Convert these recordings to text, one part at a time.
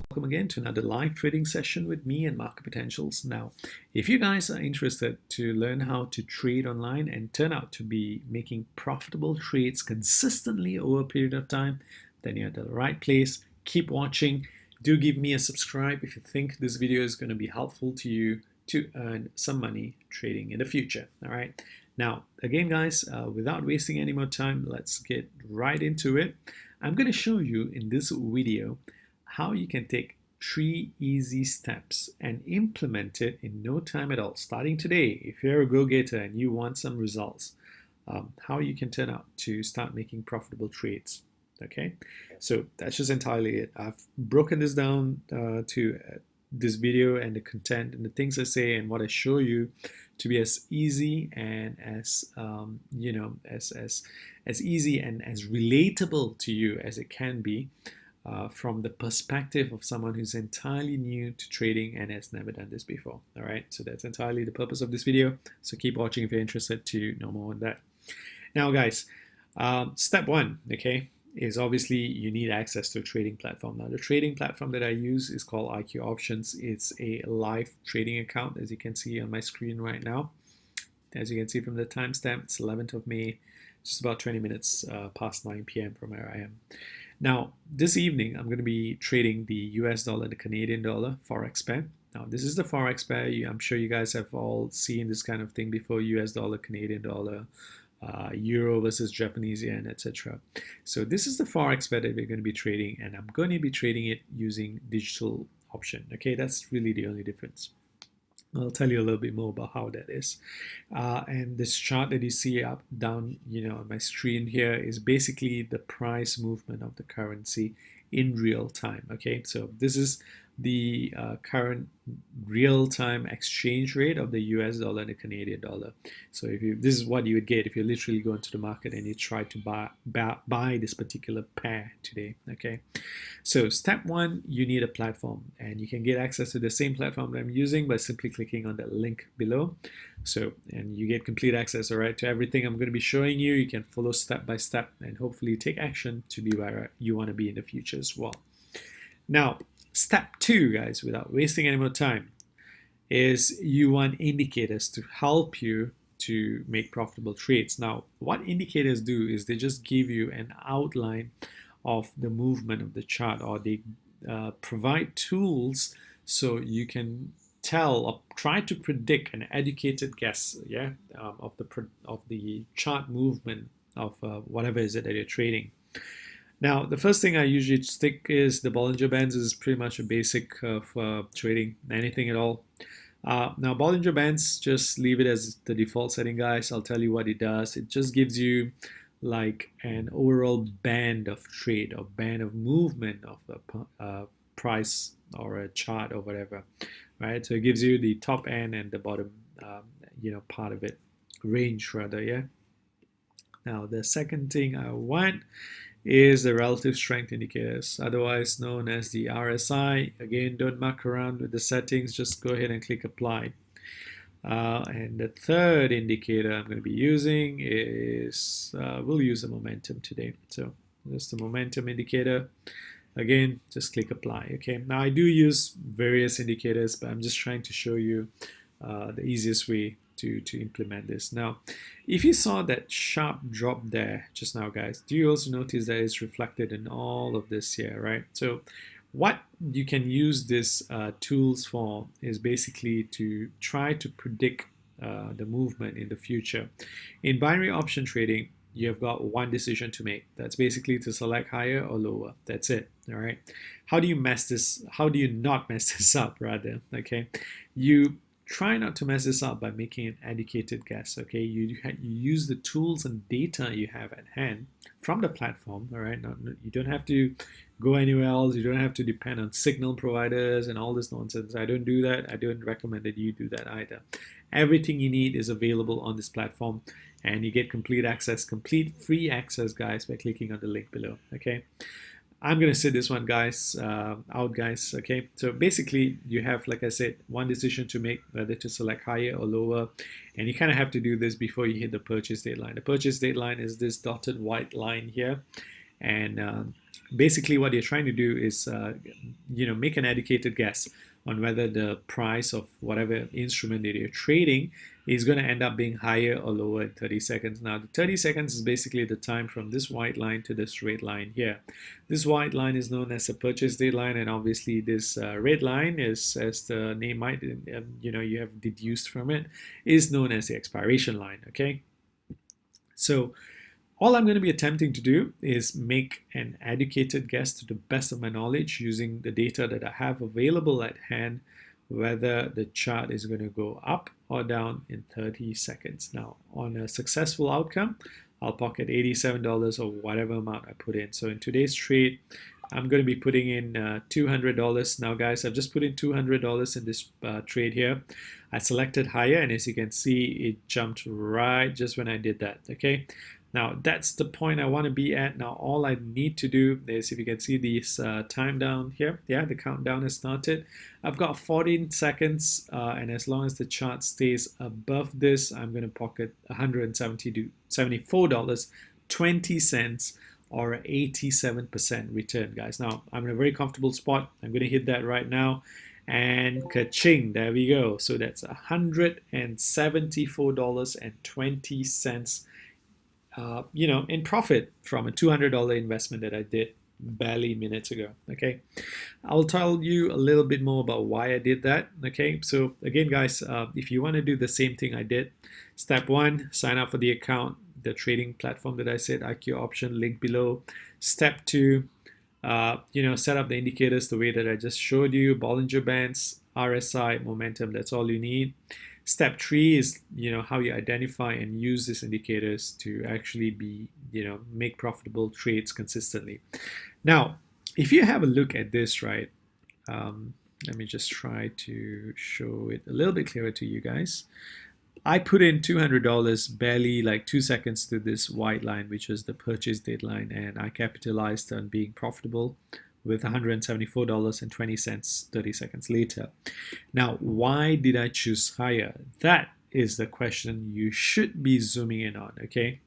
Welcome again to another live trading session with me and Market Potentials. Now, if you guys are interested to learn how to trade online and turn out to be making profitable trades consistently over a period of time, then you're at the right place. Keep watching. Do give me a subscribe if you think this video is going to be helpful to you to earn some money trading in the future. All right. Now, again, guys, without wasting any more time, let's get right into it. I'm going to show you in this video how you can take 3 easy steps and implement it in no time at all. Starting today, if you're a go-getter and you want some results, how you can turn out to start making profitable trades. Okay, so that's just entirely it. I've broken this down to this video and the content and the things I say and what I show you to be as easy and as as easy and as relatable to you as it can be. From the perspective of someone who's entirely new to trading and has never done this before. All right, so that's entirely the purpose of this video. So keep watching if you're interested to know more on that. Now, guys, step one, okay, is obviously you need access to a trading platform. Now, the trading platform that I use is called IQ Options. It's a live trading account, as you can see on my screen right now. As you can see from the timestamp, it's 11th of May, just about 20 minutes past 9 p.m. from where I am. Now, this evening, I'm going to be trading the US dollar, the Canadian dollar, Forex pair. Now, this is the Forex pair. I'm sure you guys have all seen this kind of thing before, US dollar, Canadian dollar, Euro versus Japanese yen, etc. So this is the Forex pair that we're going to be trading, and I'm going to be trading it using digital option. Okay, that's really the only difference. I'll tell you a little bit more about how that is. And this chart that you see up, down, on my screen here is basically the price movement of the currency in real time. Okay, so this is the current real-time exchange rate of the US dollar and the Canadian dollar. So this is what you would get if you literally go into the market and you try to buy this particular pair today. Okay, so step one, you need a platform, and you can get access to the same platform that I'm using by simply clicking on the link below. So, and you get complete access, all right, to everything I'm going to be showing you. You can follow step by step and hopefully take action to be where you want to be in the future as well. Now, step two, guys, without wasting any more time, is you want indicators to help you to make profitable trades. Now, what indicators do is they just give you an outline of the movement of the chart, or they provide tools so you can tell or try to predict an educated guess, of the chart movement of whatever is it that you're trading. Now, the first thing I usually stick is the Bollinger Bands. Is pretty much a basic of trading anything at all. Now, Bollinger Bands, just leave it as the default setting, guys. I'll tell you what it does. It just gives you like an overall band of trade or band of movement of a price or a chart or whatever, right? So it gives you the top end and the bottom, part of it, range rather, yeah. Now, the second thing I want is the relative strength indicators, otherwise known as the RSI. Again, don't muck around with the settings, just go ahead and click apply. And the third indicator I'm going to be using is, we'll use the momentum today. So just the momentum indicator. Again, just click apply. Okay, now I do use various indicators, but I'm just trying to show you the easiest way to implement this. Now, if you saw that sharp drop there just now, guys, do you also notice that it's reflected in all of this here, right? So what you can use this tools for is basically to try to predict the movement in the future. In binary option trading, you have got one decision to make. That's basically to select higher or lower. That's it. All right. How do you not mess this up, rather? Okay. You try not to mess this up by making an educated guess. Okay, you use the tools and data you have at hand from the platform. All right, you don't have to go anywhere else. You don't have to depend on signal providers and all this nonsense. I don't do that. I don't recommend that you do that either. Everything you need is available on this platform, and you get complete access, complete free access, guys, by clicking on the link below. Okay. I'm gonna sit this one, guys, out, guys. Okay, so basically, you have, like I said, one decision to make, whether to select higher or lower, and you kind of have to do this before you hit the purchase deadline. The purchase deadline is this dotted white line here, and basically, what you're trying to do is, make an educated guess on whether the price of whatever instrument that you're trading is going to end up being higher or lower in 30 seconds. Now, the 30 seconds is basically the time from this white line to this red line here. This white line is known as a purchase deadline, and obviously this red line is, as the name might, you have deduced from it, is known as the expiration line, okay? So all I'm going to be attempting to do is make an educated guess to the best of my knowledge using the data that I have available at hand, whether the chart is going to go up or down in 30 seconds. Now, on a successful outcome, I'll pocket $87 or whatever amount I put in. So in today's trade, I'm going to be putting in $200. Now, guys, I've just put in $200 in this trade here. I selected higher, and as you can see, it jumped right just when I did that, okay? Now, that's the point I want to be at. Now, all I need to do is, if you can see this time down here, yeah, the countdown has started. I've got 14 seconds, and as long as the chart stays above this, I'm going to pocket $174.20 or 87% return, guys. Now, I'm in a very comfortable spot. I'm going to hit that right now. And ka-ching, there we go. So that's $174.20 in profit from a $200 investment that I did barely minutes ago. Okay, I'll tell you a little bit more about why I did that. Okay, so again, guys, if you want to do the same thing I did, step one, sign up for the account, the trading platform that I said, IQ option, link below. Step two, set up the indicators the way that I just showed you, Bollinger Bands, RSI, momentum. That's all you need. Step three is, how you identify and use these indicators to actually be, make profitable trades consistently. Now, if you have a look at this, right, let me just try to show it a little bit clearer to you guys. I put in $200 barely like 2 seconds to this white line, which was the purchase deadline, and I capitalized on being profitable with $174.20 30 seconds later. Now, why did I choose higher? That is the question you should be zooming in on, okay?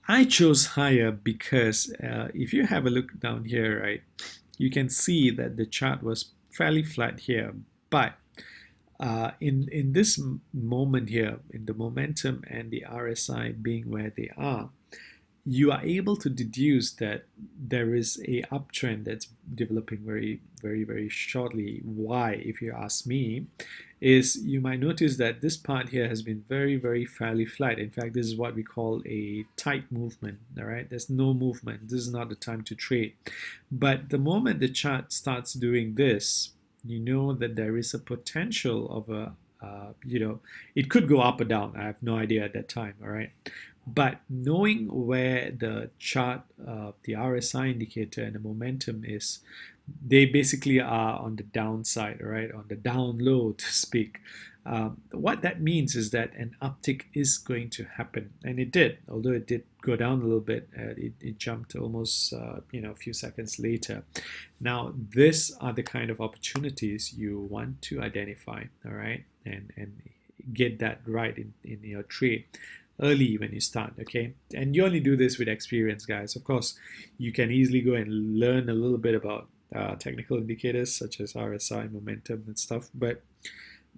I chose higher because if you have a look down here, right, you can see that the chart was fairly flat here, but in this moment here, in the momentum and the RSI being where they are, you are able to deduce that there is a uptrend that's developing very, very, very shortly. Why, if you ask me, is you might notice that this part here has been very, very fairly flat. In fact, this is what we call a tight movement, all right? There's no movement. This is not the time to trade. But the moment the chart starts doing this, you know that there is a potential of a, it could go up or down. I have no idea at that time, all right? But knowing where the chart, the RSI indicator and the momentum is, they basically are on the downside, right? On the down low, to speak. What that means is that an uptick is going to happen, and it did. Although it did go down a little bit, it jumped almost, a few seconds later. Now, these are the kind of opportunities you want to identify, all right, and get that right in your trade early when you start, okay? And you only do this with experience, guys. Of course, you can easily go and learn a little bit about technical indicators such as RSI, momentum, and stuff, but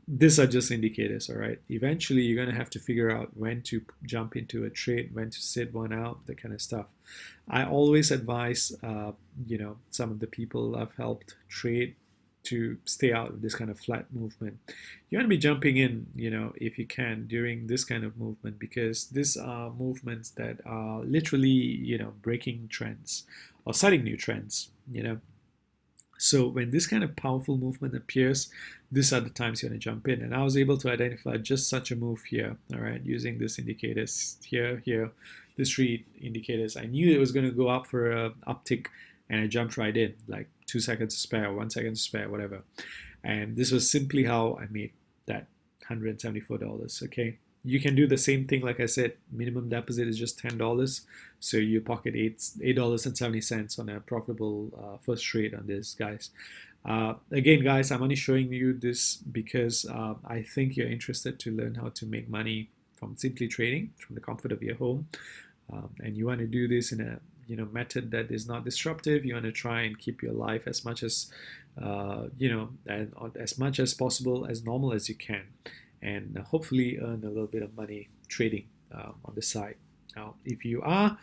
these are just indicators, all right? Eventually, you're going to have to figure out when to jump into a trade, when to sit one out, that kind of stuff. I always advise, some of the people I've helped trade to stay out of this kind of flat movement. You want to be jumping in, if you can, during this kind of movement, because these are movements that are literally, breaking trends or setting new trends, So when this kind of powerful movement appears, these are the times you want to jump in. And I was able to identify just such a move here, all right, using these indicators here, these three indicators. I knew it was going to go up for an uptick, and I jumped right in, like 2 seconds to spare, 1 second to spare, whatever. And this was simply how I made that $174, okay? You can do the same thing. Like I said, minimum deposit is just $10, so you pocket $8.70 on a profitable first trade on this, guys. Again, guys, I'm only showing you this because I think you're interested to learn how to make money from simply trading from the comfort of your home, and you want to do this in a method that is not disruptive. You want to try and keep your life as much as and as much as possible as normal as you can, and hopefully earn a little bit of money trading on the side. Now, if you are,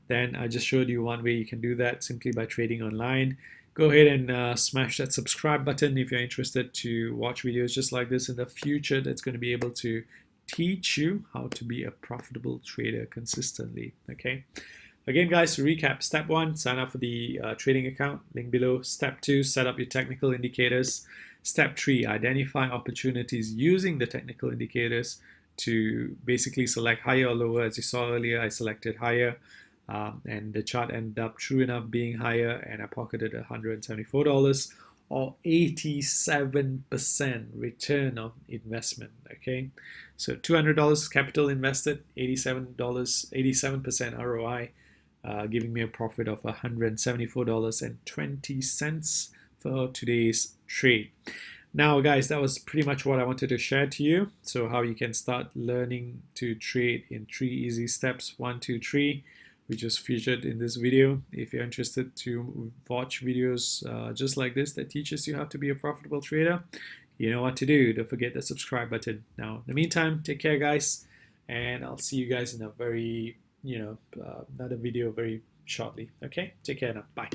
then I just showed you one way you can do that simply by trading online. Go ahead and smash that subscribe button if you're interested to watch videos just like this in the future that's going to be able to teach you how to be a profitable trader consistently. Okay. Again, guys, to recap: step 1, sign up for the trading account, link below. Step 2, set up your technical indicators. Step 3, identify opportunities using the technical indicators to basically select higher or lower. As you saw earlier, I selected higher, and the chart ended up true enough being higher, and I pocketed $174 or 87% return on investment. Okay, so $200 capital invested, $87 ROI, giving me a profit of $174.20 for today's trade. Now, guys, that was pretty much what I wanted to share to you. So how you can start learning to trade in 3 easy steps, 1, 2, 3, which is featured in this video. If you're interested to watch videos just like this that teaches you how to be a profitable trader, you know what to do. Don't forget the subscribe button. Now, in the meantime, take care, guys, and I'll see you guys in a very another video very shortly. Okay, take care now. Bye.